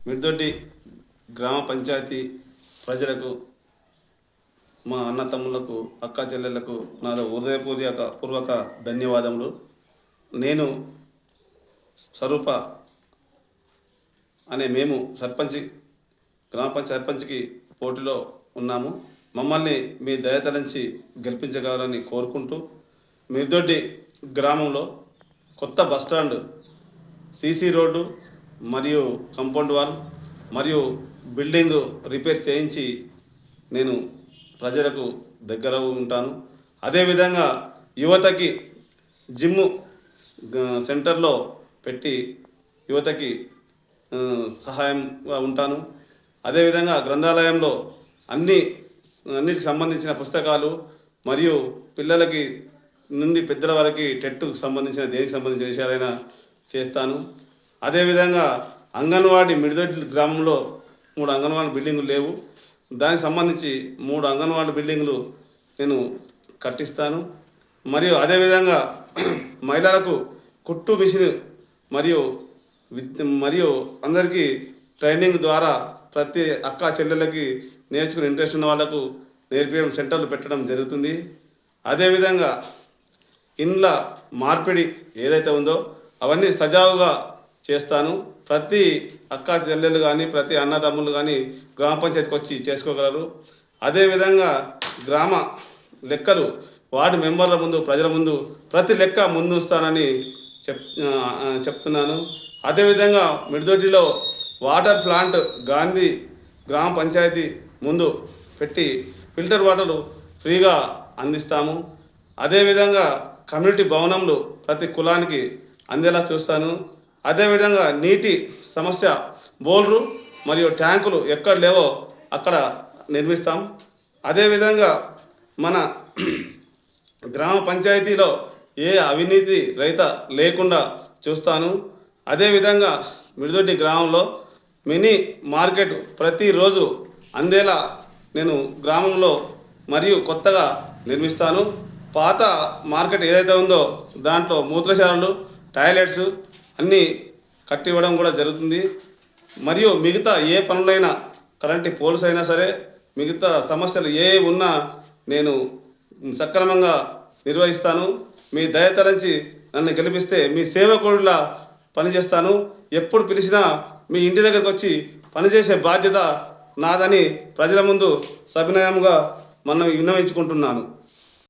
మిర్దొడ్డి గ్రామ పంచాయతీ ప్రజలకు, మా అన్న తమ్ములకు, అక్క చెల్లెళ్లకు నాది పూర్వక ధన్యవాదములు. నేను స్వరూప అనే మేము గ్రామ పంచాయతీ సర్పంచ్కి పోటీలో ఉన్నాము. మమ్మల్ని మీ దయతలంచి గెలిపించగలరని కోరుకుంటూ, మిర్దొడ్డి గ్రామంలో కొత్త బస్టాండ్, సీసీ రోడ్డు మరియు కాంపౌండ్ వాల్ మరియు బిల్డింగ్ రిపేర్ చేయించి నేను ప్రజలకు దగ్గర ఉంటాను. అదేవిధంగా యువతకి జిమ్ సెంటర్లో పెట్టి యువతకి సహాయంగా ఉంటాను. అదేవిధంగా గ్రంథాలయంలో అన్నిటికి సంబంధించిన పుస్తకాలు మరియు పిల్లలకి నుండి పెద్దల వరకు టెట్కు సంబంధించిన దేనికి సంబంధించిన విషయాలైనా చేస్తాను. అదేవిధంగా అంగన్వాడీ మిర్దొడ్డి గ్రామంలో 3 అంగన్వాడీ బిల్డింగులు లేవు. దానికి సంబంధించి 3 అంగన్వాడీ బిల్డింగులు నేను కట్టిస్తాను. మరియు అదేవిధంగా మహిళలకు కుట్టు మిషన్ మరియు అందరికీ ట్రైనింగ్ ద్వారా ప్రతి అక్క చెల్లెలకి నేర్చుకునే ఇంట్రెస్ట్ ఉన్న వాళ్ళకు నేర్పించడం సెంటర్లు పెట్టడం జరుగుతుంది. అదేవిధంగా ఇండ్ల మార్పిడి ఏదైతే ఉందో అవన్నీ సజావుగా చేస్తాను. ప్రతి అక్క చెల్లెలు కానీ ప్రతి అన్నదమ్ములు కానీ గ్రామ పంచాయతీకి వచ్చి చేసుకోగలరు. అదేవిధంగా గ్రామ లెక్కలు వార్డు మెంబర్ల ముందు, ప్రజల ముందు ప్రతి లెక్క ముందుస్తానని చెప్తున్నాను. అదేవిధంగా మిర్దొడ్డిలో వాటర్ ప్లాంట్ గాంధీ గ్రామ పంచాయతీ ముందు పెట్టి ఫిల్టర్ వాటర్లు ఫ్రీగా అందిస్తాము. అదేవిధంగా కమ్యూనిటీ భవనంలో ప్రతి కులానికి అందేలా చూస్తాను. అదేవిధంగా నీటి సమస్య, బోర్లు మరియు ట్యాంకులు ఎక్కడ లేవో అక్కడ నిర్మిస్తాం. అదేవిధంగా మన గ్రామ పంచాయతీలో ఏ అవినీతి రహిత లేకుండా చూస్తాను. అదేవిధంగా మిర్దొడ్డి గ్రామంలో మినీ మార్కెట్ ప్రతిరోజు అందేలా నేను గ్రామంలో మరియు కొత్తగా నిర్మిస్తాను. పాత మార్కెట్ ఏదైతే ఉందో దాంట్లో మూత్రశాలలు, టాయిలెట్స్ అన్నీ కట్టివ్వడం కూడా జరుగుతుంది. మరియు మిగతా ఏ పనులైనా, కరెంటు పోల్స్ అయినా సరే, మిగతా సమస్యలు ఏ ఉన్నా నేను సక్రమంగా నిర్వహిస్తాను. మీ దయతరించి నన్ను గెలిపిస్తే మీ సేవకుడిలా పనిచేస్తాను. ఎప్పుడు పిలిచినా మీ ఇంటి దగ్గరకు వచ్చి పనిచేసే బాధ్యత నాదని ప్రజల ముందు సవినయంగా విన్నవించుకుంటున్నాను.